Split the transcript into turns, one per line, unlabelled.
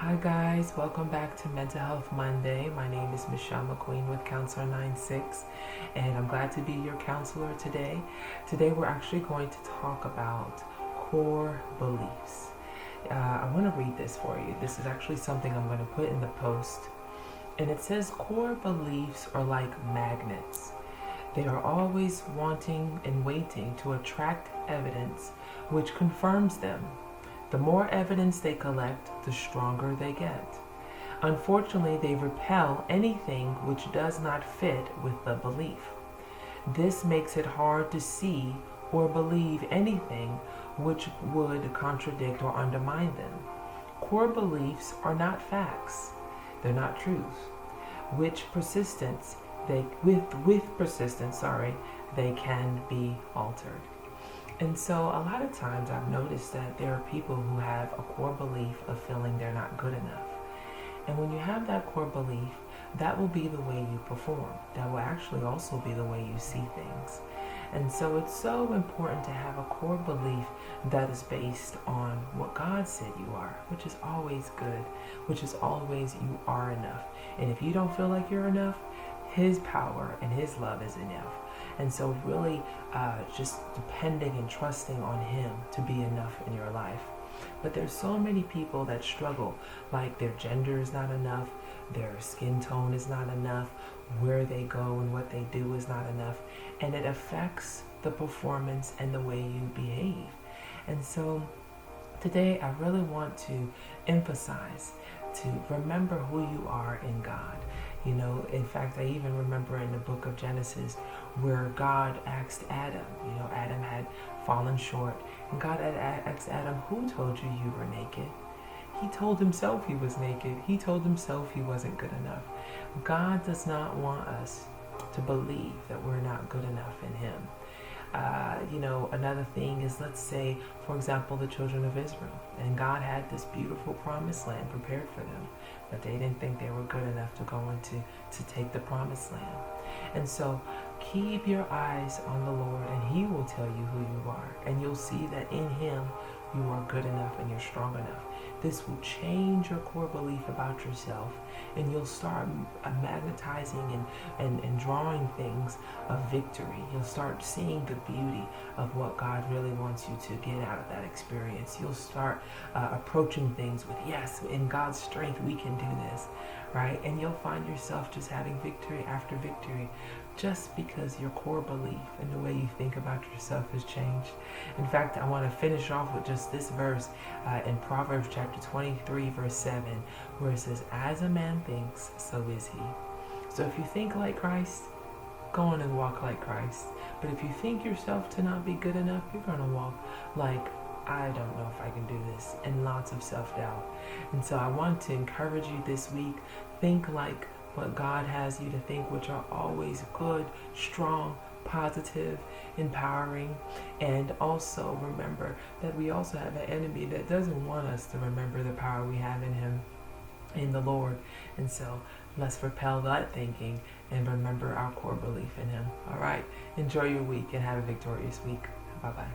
Hi guys, welcome back to Mental Health Monday. My name is Michelle McQueen with Counselor 96, and I'm glad to be your counselor today. Today we're actually going to talk about core beliefs. I want to read this for you. This is actually something I'm going to put in the post. And it says core beliefs are like magnets. They are always wanting and waiting to attract evidence which confirms them. The more evidence they collect, the stronger they get. Unfortunately, they repel anything which does not fit with the belief. This makes it hard to see or believe anything which would contradict or undermine them. Core beliefs are not facts. They're not truths. With persistence, they can be altered. And so a lot of times I've noticed that there are people who have a core belief of feeling they're not good enough. And when you have that core belief, that will be the way you perform. That will actually also be the way you see things. And so it's so important to have a core belief that is based on what God said you are, which is always good, which is always you are enough. And if you don't feel like you're enough, His power and His love is enough. And so really just depending and trusting on Him to be enough in your life. But there's so many people that struggle, like their gender is not enough, their skin tone is not enough, where they go and what they do is not enough, and it affects the performance and the way you behave. And so today I really want to emphasize to remember who you are in God. You know, in fact, I even remember in the book of Genesis where God asked Adam, Adam had fallen short, and God had asked Adam, who told you you were naked? He told himself he was naked. He told himself he wasn't good enough. God does not want us to believe that we're not good enough in Him. Another thing is, let's say, for example, the children of Israel, and God had this beautiful promised land prepared for them, but they didn't think they were good enough to go into to take the promised land. And so keep your eyes on the Lord, and He will tell you who you are, and you'll see that in Him you are good enough and you're strong enough. This will change your core belief about yourself, and you'll start magnetizing and drawing things of victory. You'll start seeing the beauty of what God really wants you to get out of that experience. You'll start approaching things with, yes, in God's strength we can do this, right? And you'll find yourself just having victory after victory, just because your core belief and the way you think about yourself has changed. In fact, I want to finish off with just this verse in Proverbs chapter 23, verse 7, where it says, as a man thinks, so is he. So if you think like Christ, go on and walk like Christ. But if you think yourself to not be good enough, you're going to walk like, I don't know if I can do this, and lots of self-doubt. And so I want to encourage you this week, think like what God has you to think, which are always good, strong, positive, empowering. And also remember that we also have an enemy that doesn't want us to remember the power we have in Him, in the Lord. And so let's repel that thinking and remember our core belief in Him. All right, enjoy your week and have a victorious week. Bye-bye.